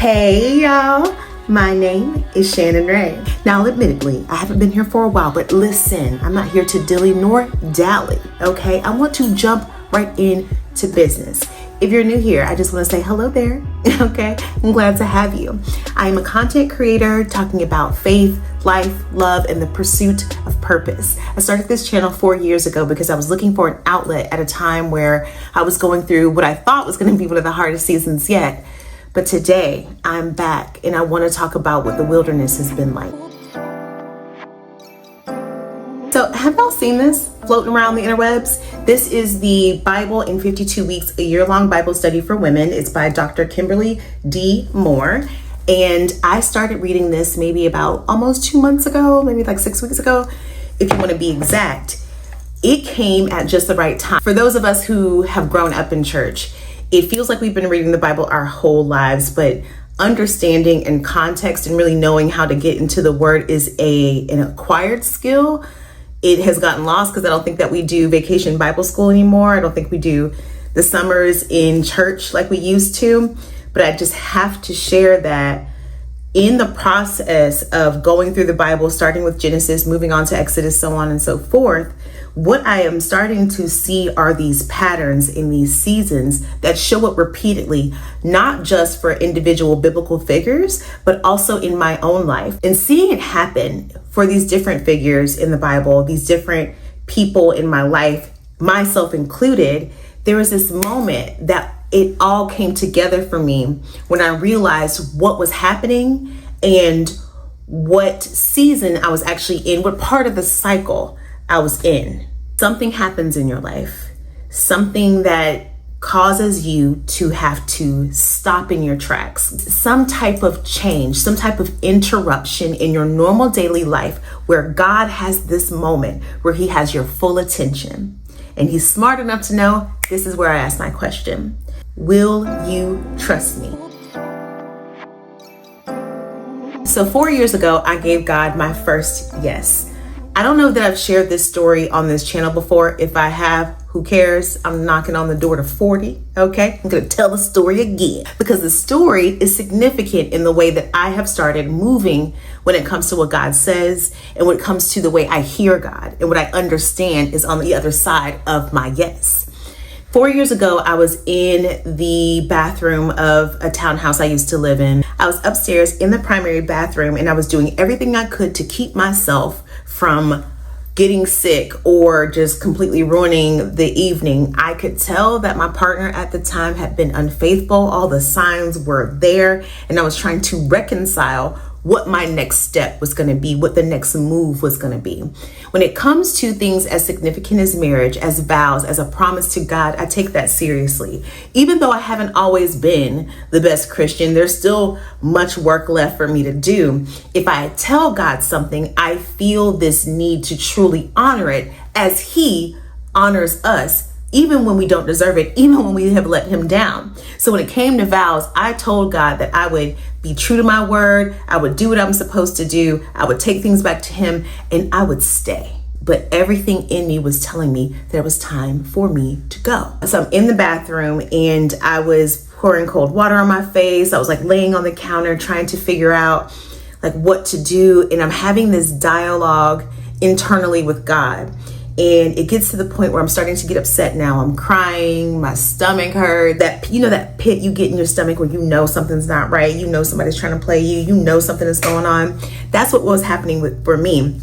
Hey y'all, my name is Shannon Ray. Now admittedly, I haven't been here for a while, but listen, I'm not here to dilly nor dally, okay? I want to jump right into business. If you're new here, I just want to say hello there, okay? I'm glad to have you. I am a content creator talking about faith, life, love, and the pursuit of purpose. I started this channel 4 years ago because I was looking for an outlet at a time where I was going through what I thought was going to be one of the hardest seasons yet. But today I'm back and I want to talk about what the wilderness has been like. So have y'all seen this floating around the interwebs? This is the Bible in 52 Weeks, a year-long Bible study for women. It's by Dr. Kimberly D. Moore. And I started reading this maybe about almost 2 months ago, maybe like 6 weeks ago, if you want to be exact. It came at just the right time. For those of us who have grown up in church, it feels like we've been reading the Bible our whole lives, but understanding and context and really knowing how to get into the word is an acquired skill. It has gotten lost because I don't think that we do vacation Bible school anymore. I don't think we do the summers in church like we used to, but I just have to share that in the process of going through the Bible, starting with Genesis, moving on to Exodus, so on and so forth, what I am starting to see are these patterns in these seasons that show up repeatedly, not just for individual biblical figures, but also in my own life. And seeing it happen for these different figures in the Bible, these different people in my life, myself included, there was this moment that it all came together for me when I realized what was happening and what season I was actually in, what part of the cycle I was in. Something happens in your life, something that causes you to have to stop in your tracks, some type of change, some type of interruption in your normal daily life where God has this moment where he has your full attention. And he's smart enough to know this is where I ask my question. Will you trust me? So 4 years ago, I gave God my first yes. I don't know that I've shared this story on this channel before. If I have, who cares? I'm knocking on the door to 40, okay? I'm gonna tell the story again because the story is significant in the way that I have started moving when it comes to what God says and when it comes to the way I hear God and what I understand is on the other side of my yes. 4 years ago, I was in the bathroom of a townhouse I used to live in. I was upstairs in the primary bathroom and I was doing everything I could to keep myself from getting sick or just completely ruining the evening. I could tell that my partner at the time had been unfaithful. All the signs were there and I was trying to reconcile what my next step was going to be, what the next move was going to be. When it comes to things as significant as marriage, as vows, as a promise to God, I take that seriously. Even though I haven't always been the best Christian, there's still much work left for me to do. If I tell God something, I feel this need to truly honor it as he honors us, even when we don't deserve it, even when we have let him down. So when it came to vows, I told God that I would be true to my word. I would do what I'm supposed to do. I would take things back to him and I would stay. But everything in me was telling me that it was time for me to go. So I'm in the bathroom and I was pouring cold water on my face. I was like laying on the counter trying to figure out like what to do. And I'm having this dialogue internally with God. And it gets to the point where I'm starting to get upset now. I'm crying, my stomach hurt. That pit you get in your stomach where you know something's not right. You know somebody's trying to play you. You know something is going on. That's what was happening for me.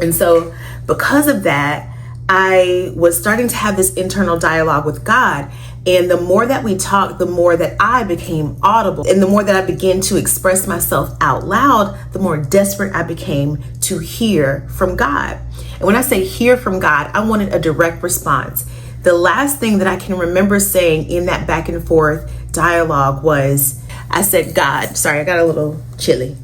And so because of that, I was starting to have this internal dialogue with God. And the more that we talked, the more that I became audible. And the more that I began to express myself out loud, the more desperate I became to hear from God. And when I say hear from God, I wanted a direct response. The last thing that I can remember saying in that back and forth dialogue was, I said, God, sorry, I got a little chilly.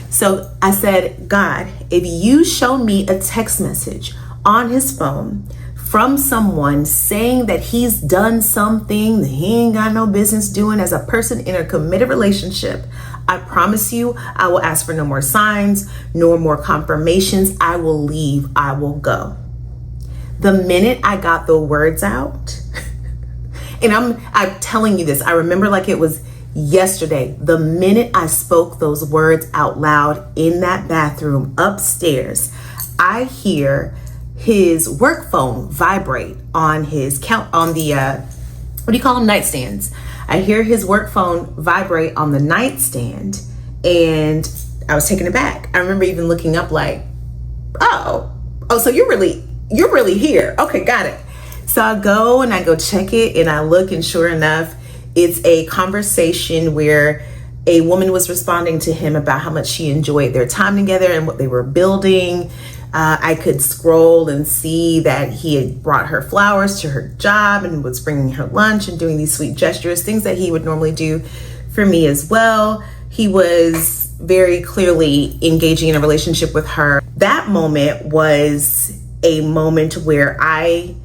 So I said, God, if you show me a text message on his phone from someone saying that he's done something that he ain't got no business doing as a person in a committed relationship, I promise you, I will ask for no more signs, no more confirmations. I will leave. I will go. The minute I got the words out, and I'm telling you this, I remember like it was yesterday, the minute I spoke those words out loud in that bathroom upstairs, I hear his work phone vibrate on his what do you call them, nightstands. I hear his work phone vibrate on the nightstand, and I was taken aback. I remember even looking up like, oh, so you're really here. Okay, got it. So I go check it, and I look, and sure enough, it's a conversation where a woman was responding to him about how much she enjoyed their time together and what they were building. I could scroll and see that he had brought her flowers to her job and was bringing her lunch and doing these sweet gestures, things that he would normally do for me as well. He was very clearly engaging in a relationship with her. That moment was a moment where I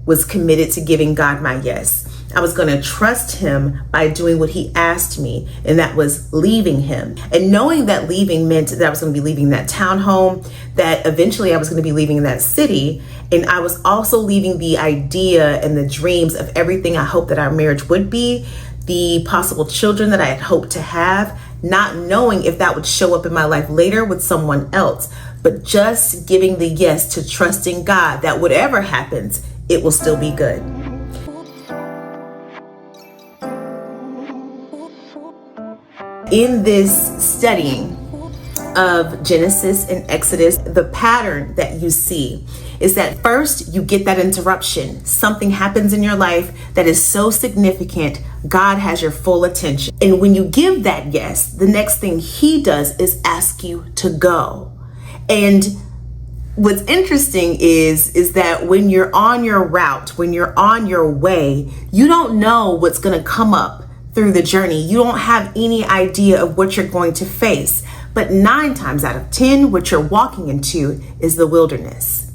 was committed to giving God my yes. I was going to trust him by doing what he asked me, and that was leaving him. And knowing that leaving meant that I was going to be leaving that townhome, that eventually I was going to be leaving that city, and I was also leaving the idea and the dreams of everything I hoped that our marriage would be, the possible children that I had hoped to have, not knowing if that would show up in my life later with someone else, but just giving the yes to trusting God that whatever happens, it will still be good. In this studying of Genesis and Exodus, the pattern that you see is that first you get that interruption. Something happens in your life that is so significant, God has your full attention. And when you give that yes, the next thing he does is ask you to go. And what's interesting is that when you're on your route, when you're on your way, you don't know what's going to come up through the journey. You don't have any idea of what you're going to face. But 9 times out of 10, what you're walking into is the wilderness.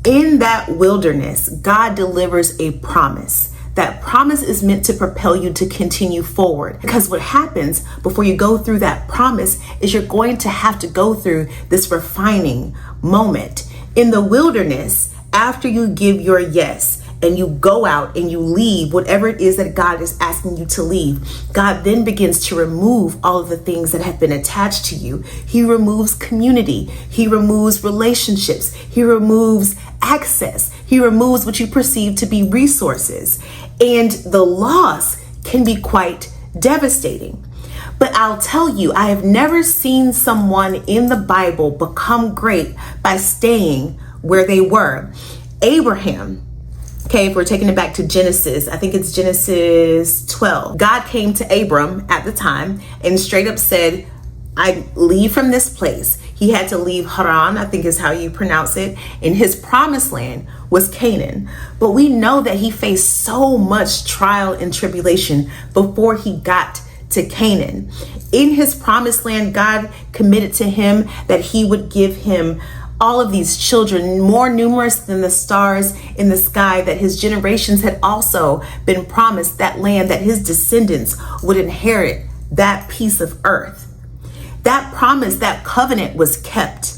In that wilderness, God delivers a promise. That promise is meant to propel you to continue forward. Because what happens before you go through that promise is you're going to have to go through this refining moment. In the wilderness, after you give your yes, and you go out and you leave whatever it is that God is asking you to leave, God then begins to remove all of the things that have been attached to you. He removes community. He removes relationships. He removes access. He removes what you perceive to be resources. And the loss can be quite devastating. But I'll tell you, I have never seen someone in the Bible become great by staying where they were. Abraham, okay, if we're taking it back to Genesis, I think it's Genesis 12. God came to Abram at the time and straight up said, I leave from this place. He had to leave Haran, I think is how you pronounce it. And his promised land was Canaan. But we know that he faced so much trial and tribulation before he got to Canaan. In his promised land, God committed to him that he would give him all of these children, more numerous than the stars in the sky, that his generations had also been promised that land, that his descendants would inherit that piece of earth. That promise, that covenant was kept.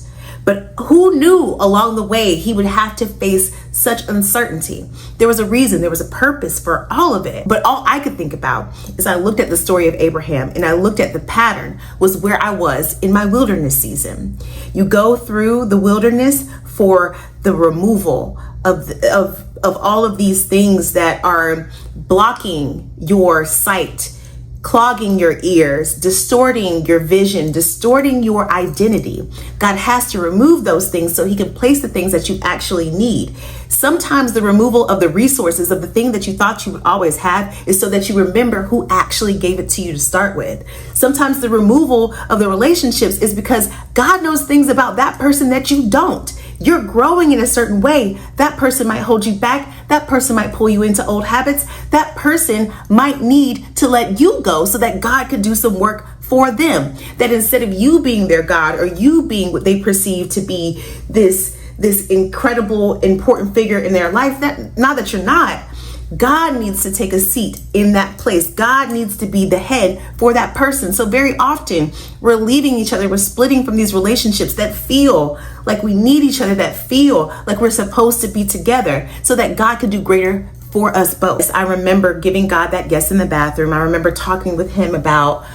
But who knew along the way he would have to face such uncertainty? There was a reason, there was a purpose for all of it. But all I could think about is I looked at the story of Abraham and I looked at the pattern was where I was in my wilderness season. You go through the wilderness for the removal of all of these things that are blocking your sight, clogging your ears, distorting your vision, distorting your identity. God has to remove those things so he can place the things that you actually need. Sometimes the removal of the resources of the thing that you thought you would always have is so that you remember who actually gave it to you to start with. Sometimes the removal of the relationships is because God knows things about that person that you don't. You're growing in a certain way. That person might hold you back. That person might pull you into old habits. That person might need to let you go so that God could do some work for them. That instead of you being their God or you being what they perceive to be this incredible, important figure in their life, that now that you're not, God needs to take a seat in that place. God needs to be the head for that person. So very often we're leaving each other. We're splitting from these relationships that feel like we need each other, that feel like we're supposed to be together so that God can do greater for us both. I remember giving God that yes in the bathroom. I remember talking with him about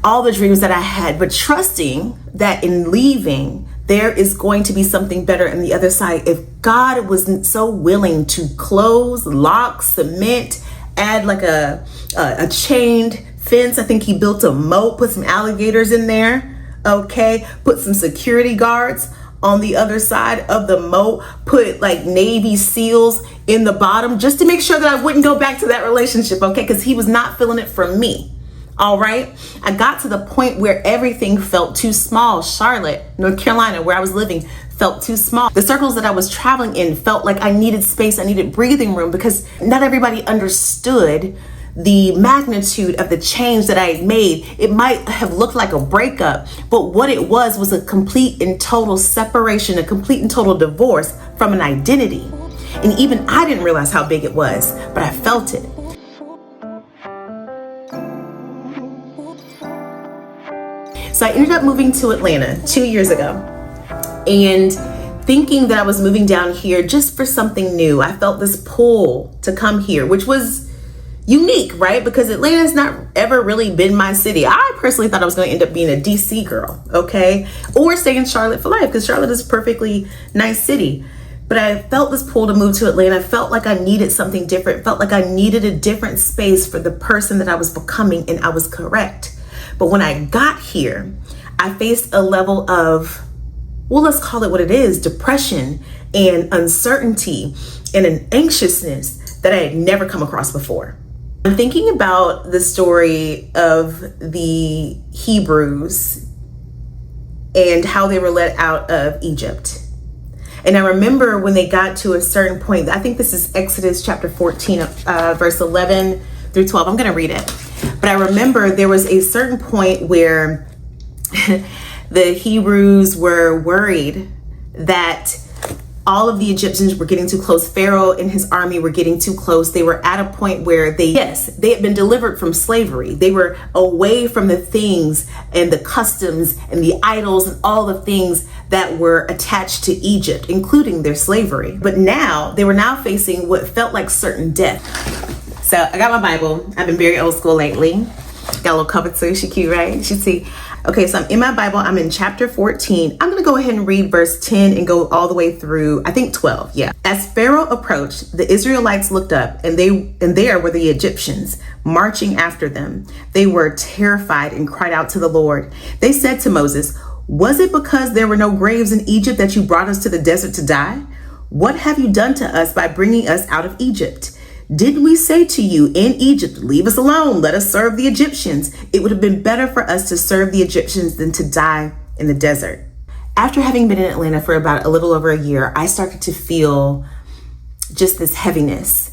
all the dreams that I had, but trusting that in leaving, there is going to be something better on the other side. If God wasn't so willing to close, lock, cement, add like a chained fence. I think he built a moat, put some alligators in there, okay? Put some security guards on the other side of the moat, put like Navy SEALs in the bottom just to make sure that I wouldn't go back to that relationship, okay? Because he was not feeling it from me. All right. I got to the point where everything felt too small. Charlotte, North Carolina, where I was living, felt too small. The circles that I was traveling in felt like I needed space. I needed breathing room because not everybody understood the magnitude of the change that I had made. It might have looked like a breakup, but what it was a complete and total separation, a complete and total divorce from an identity. And even I didn't realize how big it was, but I felt it. So I ended up moving to Atlanta 2 years ago and thinking that I was moving down here just for something new. I felt this pull to come here, which was unique, right? Because Atlanta's not ever really been my city. I personally thought I was going to end up being a DC girl, okay? Or stay in Charlotte for life because Charlotte is a perfectly nice city. But I felt this pull to move to Atlanta. I felt like I needed something different. Felt like I needed a different space for the person that I was becoming, and I was correct. But when I got here, I faced a level of, well, let's call it what it is, depression and uncertainty and an anxiousness that I had never come across before. I'm thinking about the story of the Hebrews and how they were let out of Egypt. And I remember when they got to a certain point, I think this is Exodus chapter 14, verse 11 through 12. I'm going to read it. But I remember there was a certain point where the Hebrews were worried that all of the Egyptians were getting too close. Pharaoh and his army were getting too close. They were at a point where they had been delivered from slavery. They were away from the things and the customs and the idols and all the things that were attached to Egypt, including their slavery. But now they were now facing what felt like certain death. So I got my Bible. I've been very old school lately. Got a little cover too. She cute, right? You should see. Okay, so I'm in my Bible. I'm in chapter 14. I'm going to go ahead and read verse 10 and go all the way through, I think 12. Yeah. As Pharaoh approached, the Israelites looked up and there were the Egyptians marching after them. They were terrified and cried out to the Lord. They said to Moses, "Was it because there were no graves in Egypt that you brought us to the desert to die? What have you done to us by bringing us out of Egypt? Didn't we say to you in Egypt, leave us alone, let us serve the Egyptians? It would have been better for us to serve the Egyptians than to die in the desert." After having been in Atlanta for about a little over a year, I started to feel just this heaviness.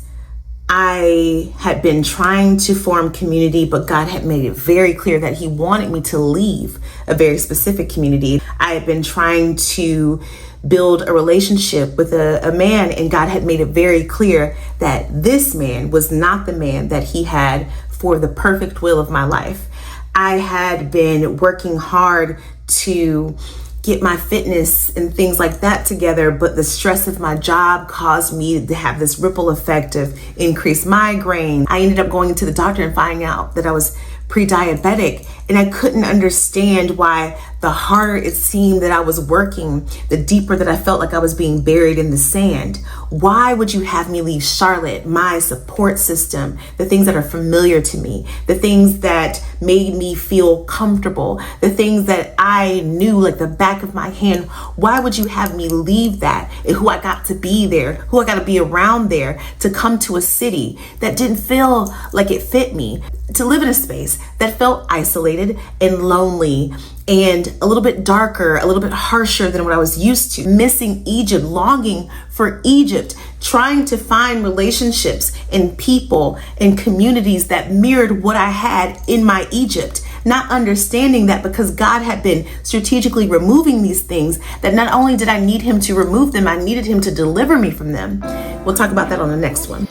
I had been trying to form community, but God had made it very clear that he wanted me to leave a very specific community. I had been trying to build a relationship with a man, and God had made it very clear that this man was not the man that he had for the perfect will of my life. I had been working hard to get my fitness and things like that together, but the stress of my job caused me to have this ripple effect of increased migraine. I ended up going to the doctor and finding out that I was pre-diabetic, and I couldn't understand why the harder it seemed that I was working, the deeper that I felt like I was being buried in the sand. Why would you have me leave Charlotte, my support system, the things that are familiar to me, the things that made me feel comfortable, the things that I knew like the back of my hand? Why would you have me leave that and who I got to be there, who I got to be around there, to come to a city that didn't feel like it fit me, to live in a space that felt isolated and lonely and a little bit darker, a little bit harsher than what I was used to, missing Egypt, longing for Egypt, trying to find relationships and people and communities that mirrored what I had in my Egypt, not understanding that because God had been strategically removing these things, that not only did I need him to remove them, I needed him to deliver me from them. We'll talk about that on the next one.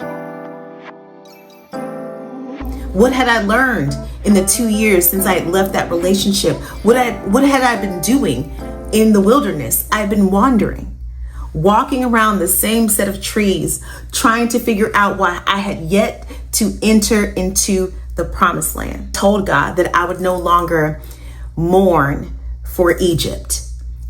What had I learned in the 2 years since I had left that relationship? What had I been doing in the wilderness? I had been wandering. walking around the same set of trees, trying to figure out why I had yet to enter into the promised land. Told God that I would no longer mourn for Egypt.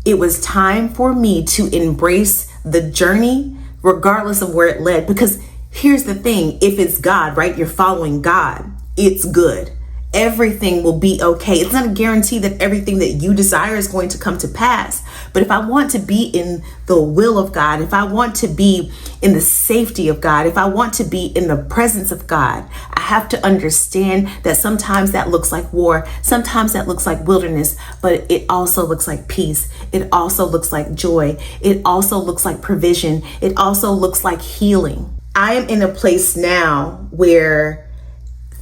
It was time for me to embrace the journey, regardless of where it led. Because here's the thing, if it's God, right? You're following God, it's good. Everything will be okay. It's not a guarantee that everything that you desire is going to come to pass. But if I want to be in the will of God, if I want to be in the safety of God, if I want to be in the presence of God, I have to understand that sometimes that looks like war. Sometimes that looks like wilderness, but it also looks like peace. It also looks like joy. It also looks like provision. It also looks like healing. I am in a place now where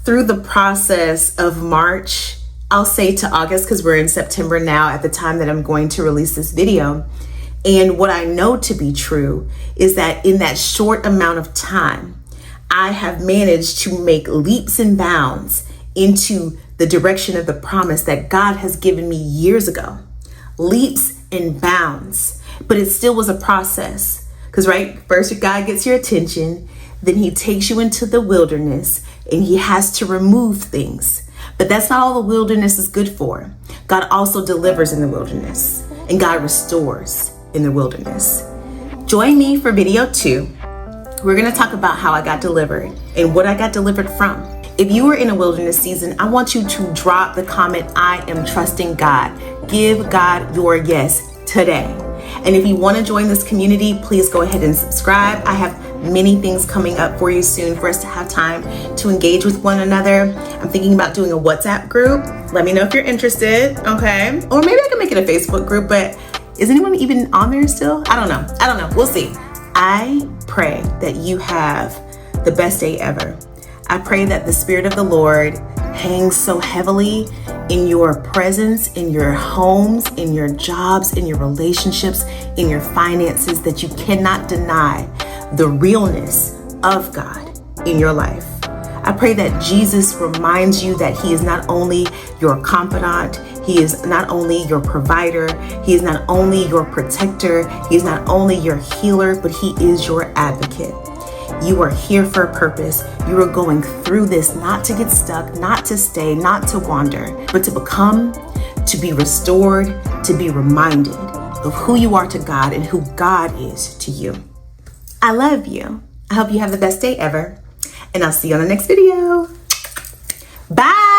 through the process of March, I'll say to August, because we're in September now at the time that I'm going to release this video. And what I know to be true is that in that short amount of time, I have managed to make leaps and bounds into the direction of the promise that God has given me years ago. Leaps and bounds. But it still was a process. Because, right, first God gets your attention, then he takes you into the wilderness and he has to remove things. But that's not all the wilderness is good for. God also delivers in the wilderness, and God restores in the wilderness. Join me for video 2. We're going to talk about how I got delivered and what I got delivered from. If you are in a wilderness season, I want you to drop the comment, I am trusting God. Give God your yes today. And if you want to join this community, please go ahead and subscribe. I have many things coming up for you soon for us to have time to engage with one another. I'm thinking about doing a WhatsApp group. Let me know if you're interested, okay? Or maybe I can make it a Facebook group, but is anyone even on there still? I don't know. We'll see. I pray that you have the best day ever. I pray that the Spirit of the Lord hangs so heavily in your presence, in your homes, in your jobs, in your relationships, in your finances, that you cannot deny the realness of God in your life. I pray that Jesus reminds you that he is not only your confidant, he is not only your provider, he is not only your protector, he is not only your healer, but he is your advocate. You are here for a purpose. You are going through this not to get stuck, not to stay, not to wander, but to become, to be restored, to be reminded of who you are to God and who God is to you. I love you. I hope you have the best day ever, and I'll see you on the next video. Bye.